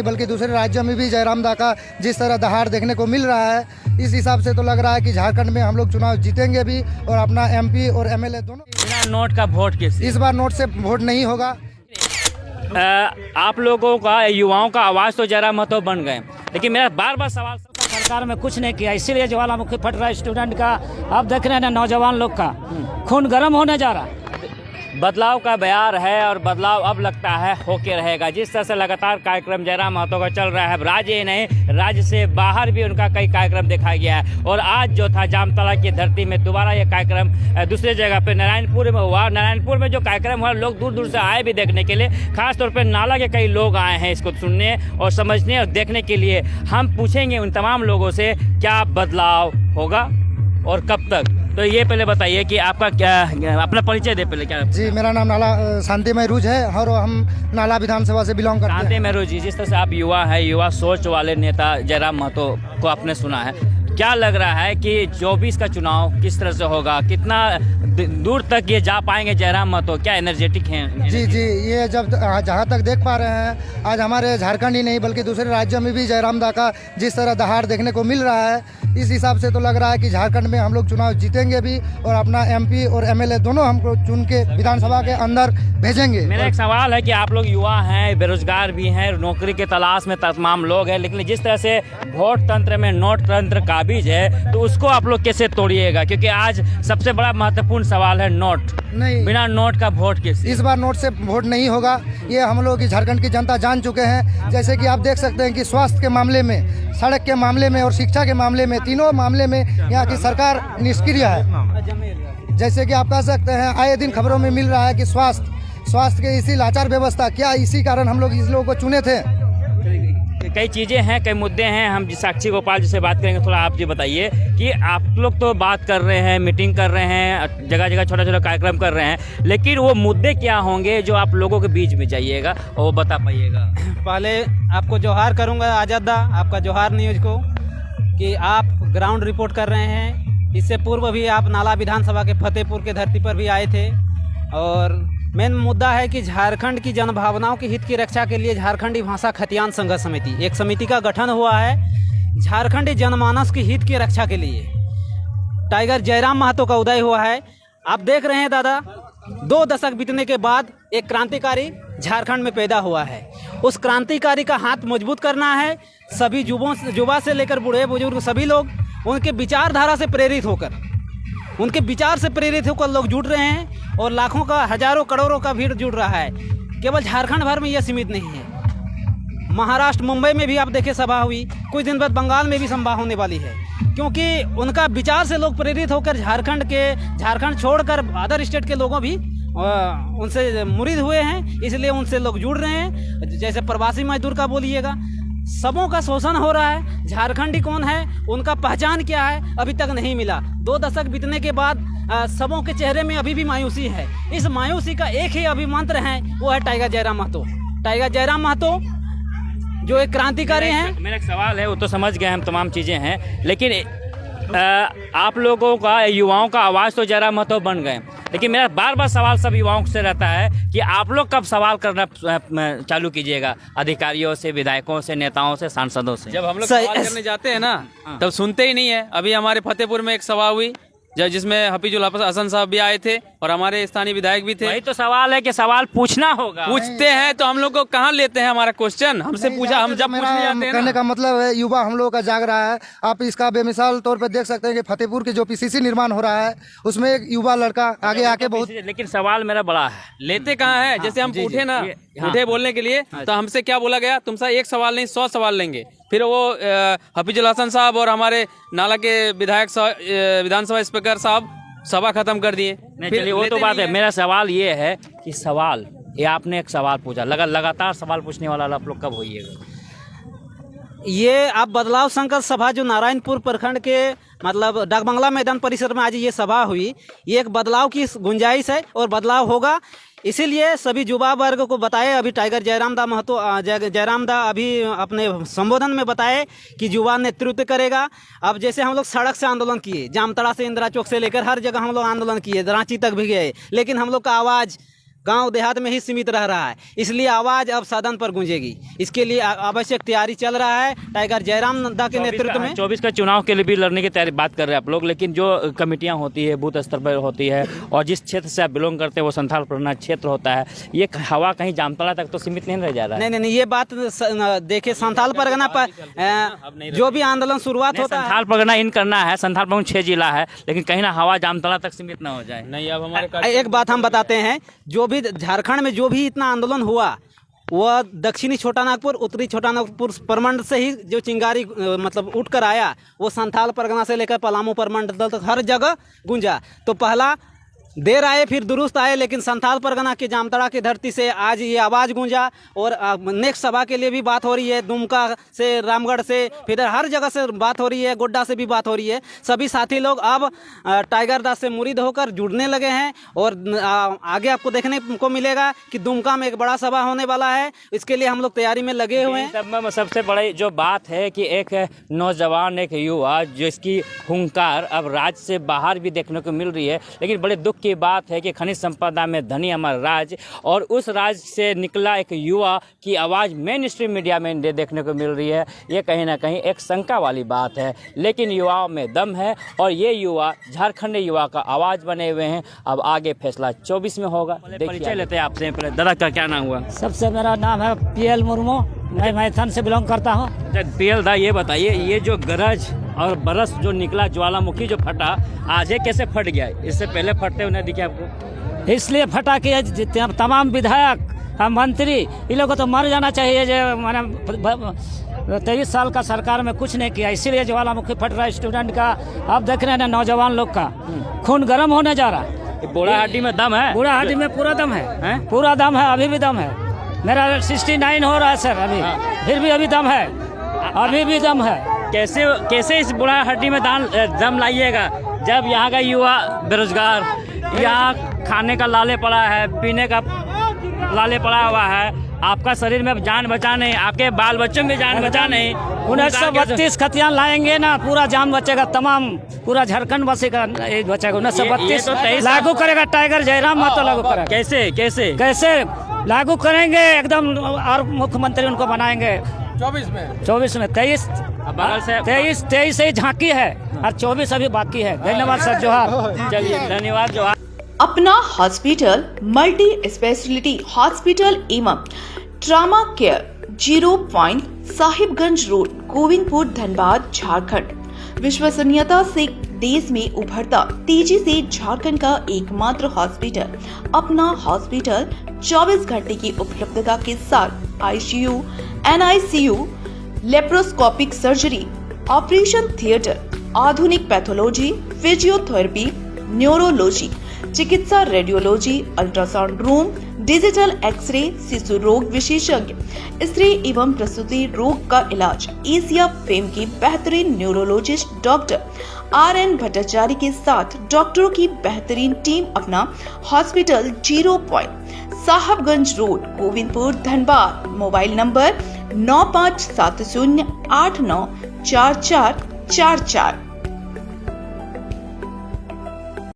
नहीं बल्कि दूसरे राज्यों में भी जयराम दा का जिस तरह दहाड़ देखने को मिल रहा है, इस हिसाब से तो लग रहा है कि झारखंड में हम लोग चुनाव जीतेंगे भी और अपना एमपी और एमएलए दोनों। बिना नोट का वोट किस इस बार नोट से वोट नहीं होगा। आप लोगों का, युवाओं का आवाज़ तो जयराम महतो बन गए, लेकिन मेरा बार बार सवाल, सरकार में कुछ नहीं किया, इसीलिए ज्वालामुखी फट रहा है स्टूडेंट का। अब देख रहे हैं ना नौजवान लोग का खून गर्म होने जा रहा है। बदलाव का बयार है और बदलाव अब लगता है होके रहेगा। जिस तरह से लगातार कार्यक्रम जयराम महतो का चल रहा है, राज्य ही नहीं राज्य से बाहर भी उनका कई कार्यक्रम दिखाया गया है। और आज जो था जामताड़ा की धरती में दोबारा ये कार्यक्रम दूसरी जगह पे नारायणपुर में हुआ। नारायणपुर में जो कार्यक्रम हुआ, लोग दूर दूर से आए भी देखने के लिए, खासतौर पर नाला के कई लोग आए हैं इसको सुनने और समझने और देखने के लिए। हम पूछेंगे उन तमाम लोगों से क्या बदलाव होगा और कब तक। तो ये पहले बताइए कि आपका क्या, अपना परिचय दे पहले। क्या जी, मेरा नाम नाला शांति महरूज है और हम नाला विधानसभा से बिलोंग करते हैं। शांति महरूज जी, जिस तरह से आप युवा है, युवा सोच वाले नेता जयराम महतो को आपने सुना है, क्या लग रहा है कि 24 का चुनाव किस तरह से होगा, कितना दूर तक ये जा पाएंगे जयराम महतो, क्या एनर्जेटिक हैं? जी, ये जब जहाँ तक देख पा रहे हैं, आज हमारे झारखंड ही नहीं बल्कि दूसरे राज्यों में भी जयराम दा का जिस तरह दहाड़ देखने को मिल रहा है, इस हिसाब से तो लग रहा है कि झारखंड में हम लोग चुनाव जीतेंगे भी और अपना एमपी और एमएलए दोनों हमको चुन के विधानसभा के अंदर भेजेंगे। मेरा एक सवाल है कि आप लोग युवा हैं, बेरोजगार भी हैं, नौकरी के तलाश में तमाम लोग हैं, लेकिन जिस तरह से वोट तंत्र में नोट तंत्र काबिज है, तो उसको आप लोग कैसे तोड़िएगा? क्योंकि आज सबसे बड़ा महत्वपूर्ण सवाल है नोट। नहीं, बिना नोट का वोट किस? इस बार नोट से वोट नहीं होगा, ये हम लोग की झारखंड की जनता जान चुके हैं। जैसे कि आप देख सकते हैं कि स्वास्थ्य के मामले में, सड़क के मामले में और शिक्षा के मामले में, तीनों मामले में यहाँ की सरकार निष्क्रिय है। जैसे कि आप कह सकते हैं, आए दिन खबरों में मिल रहा है कि स्वास्थ्य के इसी लाचार व्यवस्था, क्या इसी कारण हम लोग इस लोगों को चुने थे? कई चीज़ें हैं, कई मुद्दे हैं। हम साक्षी गोपाल जी से बात करेंगे। थोड़ा आप जी बताइए कि आप लोग तो बात कर रहे हैं, मीटिंग कर रहे हैं, जगह जगह छोटा छोटा कार्यक्रम कर रहे हैं, लेकिन वो मुद्दे क्या होंगे जो आप लोगों के बीच में जाइएगा और वो बता पाइएगा? पहले आपको जोहार करूंगा आज़ादा, आपका जोहार न्यूज को, कि आप ग्राउंड रिपोर्ट कर रहे हैं। इससे पूर्व भी आप नाला विधानसभा के फतेहपुर के धरती पर भी आए थे। और मेन मुद्दा है कि झारखंड की जनभावनाओं के हित की रक्षा के लिए झारखंडी भाषा खतियान संघर्ष समिति, एक समिति का गठन हुआ है झारखंडी जनमानस के हित की रक्षा के लिए। टाइगर जयराम महतो का उदय हुआ है। आप देख रहे हैं दादा, 2 दशक बीतने के बाद एक क्रांतिकारी झारखंड में पैदा हुआ है। उस क्रांतिकारी का हाथ मजबूत करना है। सभी युवा से लेकर बूढ़े बुजुर्ग सभी लोग उनके विचारधारा से प्रेरित होकर, उनके विचार से प्रेरित होकर लोग जुड़ रहे हैं और लाखों का, हजारों करोड़ों का भीड़ जुड़ रहा है। केवल झारखंड भर में यह सीमित नहीं है, महाराष्ट्र मुंबई में भी आप देखें सभा हुई, कुछ दिन बाद बंगाल में भी सभा होने वाली है, क्योंकि उनका विचार से लोग प्रेरित होकर झारखंड छोड़कर अदर स्टेट के लोगों भी उनसे मुरीद हुए हैं, इसलिए उनसे लोग जुड़ रहे हैं। जैसे प्रवासी मजदूर का बोलिएगा, सबों का शोषण हो रहा है। झारखंडी कौन है, उनका पहचान क्या है, अभी तक नहीं मिला। 2 दशक बीतने के बाद सबों के चेहरे में अभी भी मायूसी है। इस मायूसी का एक ही अभिमंत्र है, वो है टाइगर जयराम महतो। टाइगर जयराम महतो जो एक क्रांतिकारी हैं। मेरा एक सवाल है, वो तो समझ गए हम, तमाम चीज़ें हैं, लेकिन आप लोगों का, युवाओं का आवाज़ तो जयराम महतो बन गए, लेकिन मेरा बार बार सवाल सब युवाओं से रहता है कि आप लोग कब सवाल करना चालू कीजिएगा अधिकारियों से, विधायकों से, नेताओं से, सांसदों से? जब हम लोग सवाल करने जाते हैं ना, तब सुनते ही नहीं है। अभी हमारे फतेहपुर में एक सभा हुई जिसमें हफीजुल हसन साहब भी आए थे और हमारे स्थानीय विधायक भी थे। वही तो सवाल है कि सवाल पूछना होगा। पूछते हैं तो हम लोग को कहाँ लेते हैं हमारा क्वेश्चन, हमसे पूछा, हम जब पूछने जाते हैं। कहने का मतलब है युवा हम लोगों का जाग रहा है। आप इसका बेमिसाल तौर पर देख सकते हैं कि फतेहपुर के जो पीसीसी निर्माण हो रहा है, उसमें एक युवा लड़का आगे आके बहुत, लेकिन सवाल मेरा बड़ा है, लेते कहाँ है? जैसे हम उठे ना, उठे बोलने के लिए, तो हमसे क्या बोला गया, तुमसे 1 सवाल नहीं 100 सवाल लेंगे। फिर वो हफीजुल हसन साहब और हमारे नाला के विधायक विधानसभा स्पीकर साहब सभा खत्म कर दिए। चलिए वो तो बात है। मेरा सवाल ये है कि सवाल ये आपने एक सवाल पूछा, लगातार सवाल पूछने वाला आप लोग कब होइएगा? ये आप बदलाव संकल्प सभा जो नारायणपुर प्रखंड के मतलब डाकबंगला मैदान परिसर में आज ये सभा हुई, ये एक बदलाव की गुंजाइश है और बदलाव होगा। इसीलिए सभी युवा वर्ग को बताए, अभी टाइगर जयराम दा अभी अपने संबोधन में बताए कि युवा नेतृत्व करेगा। अब जैसे हम लोग सड़क से आंदोलन किए, जामताड़ा से इंदिरा चौक से लेकर हर जगह हम लोग आंदोलन किए, रांची तक भी गए, लेकिन हम लोग का आवाज़ गांव देहात में ही सीमित रह रहा है, इसलिए आवाज़ अब सदन पर गूंजेगी। इसके लिए आवश्यक तैयारी चल रहा है टाइगर जयराम नड्डा के नेतृत्व में। 24 का चुनाव के लिए भी लड़ने की तैयारी बात कर रहे हैं आप लोग, लेकिन जो कमेटियां होती है बूथ स्तर पर होती है और जिस क्षेत्र से आप बिलोंग करते हैं वो संथाल परगना क्षेत्र होता है, ये हवा कहीं जामतड़ा तक तो सीमित नहीं रह जा रहा है? नहीं, ये बात देखिए, संथाल परगना पर जो भी आंदोलन शुरुआत होता है, संथाल परगना इन करना है, संथाल परगना 6 जिला है, लेकिन कहीं ना हवा जामतड़ा तक सीमित ना हो जाए। नहीं, अब हमारे एक बात हम बताते हैं, जो भी झारखंड में जो भी इतना आंदोलन हुआ वह दक्षिणी छोटा नागपुर, उत्तरी छोटा नागपुर प्रमंडल से ही जो चिंगारी मतलब उठ कर आया, वो संथाल परगना से लेकर पलामू प्रमंडल तक हर जगह गूंजा। तो पहला देर आए फिर दुरुस्त आए, लेकिन संथाल परगना के जामतड़ा की धरती से आज ये आवाज़ गूंजा। और नेक्स्ट सभा के लिए भी बात हो रही है, दुमका से, रामगढ़ से, फिर हर जगह से बात हो रही है, गोड्डा से भी बात हो रही है। सभी साथी लोग अब टाइगर दास से मुरीद होकर जुड़ने लगे हैं और आगे आपको देखने को मिलेगा कि दुमका में एक बड़ा सभा होने वाला है। इसके लिए हम लोग तैयारी में लगे हुए हैं। सब में सबसे बड़ी जो बात है कि एक नौजवान, एक युवा जिसकी हुंकार अब राज्य से बाहर भी देखने को मिल रही है, लेकिन बड़े दुख की बात है कि खनिज संपदा में धनी हमारा राज्य, और उस राज्य से निकला एक युवा की आवाज़ मेन स्ट्रीम मीडिया में देखने को मिल रही है। ये कहीं ना कहीं एक शंका वाली बात है, लेकिन युवाओं में दम है और ये युवा झारखंड युवा का आवाज़ बने हुए हैं। अब आगे फैसला 24 में होगा। परिचय लेते हैं आपसे। पहले दादा का क्या नाम हुआ? सबसे मेरा नाम है PL मुर्मू, मैं मैथन से बिलोंग करता हूँ। PL दा, ये बताइए, ये जो गरज और बरस जो निकला, ज्वालामुखी जो फटा, आज ये कैसे फट गया? इससे पहले फटते हुए नहीं दिखे आपको? इसलिए फटा कि जितने तमाम विधायक हम मंत्री इन लोगों को तो मर जाना चाहिए। जो मैंने 23 साल का सरकार में कुछ नहीं किया, इसीलिए ज्वालामुखी फट रहा है स्टूडेंट का। अब देख रहे हैं ना, नौजवान लोग का खून गर्म होने जा रहा है। बूढ़ा हड्डी में दम है, बूढ़ा हड्डी में पूरा दम है, पूरा दम है, अभी भी दम है। मेरा 69 हो रहा है सर अभी, फिर भी अभी दम है, अभी भी दम है। कैसे इस बुढ़ा हड्डी में दम लाइएगा जब यहाँ का युवा बेरोजगार, यहाँ खाने का लाले पड़ा है, पीने का लाले पड़ा हुआ है, आपका शरीर में जान बचा नहीं, आपके बाल बच्चों में जान बचा नहीं। 1932 खतियान लाएंगे ना, पूरा जान बचेगा, तमाम पूरा झारखंड बचेगा, बचेगा। 1932 लागू करेगा टाइगर जयराम महतो, लागू करेगा। कैसे कैसे कैसे लागू करेंगे एकदम, और मुख्यमंत्री उनको बनाएंगे 24 में 23 से झांकी है और 24 अभी बाकी है। धन्यवाद सर, जोहार। चलिए, धन्यवाद, जोहार। अपना हॉस्पिटल मल्टी स्पेशलिटी हॉस्पिटल एवं trauma care 0 point Sahibganj road, Govindpur, Dhanbad, Jharkhand. विश्वसनीयता से देश में उभरता, तेजी से झारखंड का एकमात्र हॉस्पिटल। अपना हॉस्पिटल 24 घंटे की उपलब्धता के साथ ICU, NICU, laparoscopic surgery, operation theatre, आधुनिक पैथोलॉजी, फिजियोथेरेपी, न्यूरोलॉजी, चिकित्सा, radiology, ultrasound room, digital x ray, शिशु रोग विशेषज्ञ, स्त्री एवं प्रसूति रोग का इलाज, एशिया फेम की बेहतरीन न्यूरोलॉजिस्ट डॉक्टर RN भट्टाचार्य के साथ डॉक्टरों की बेहतरीन टीम। अपना hospital 0 point Sahibganj road, Govindpur, Dhanbad. Mobile number 9570894444।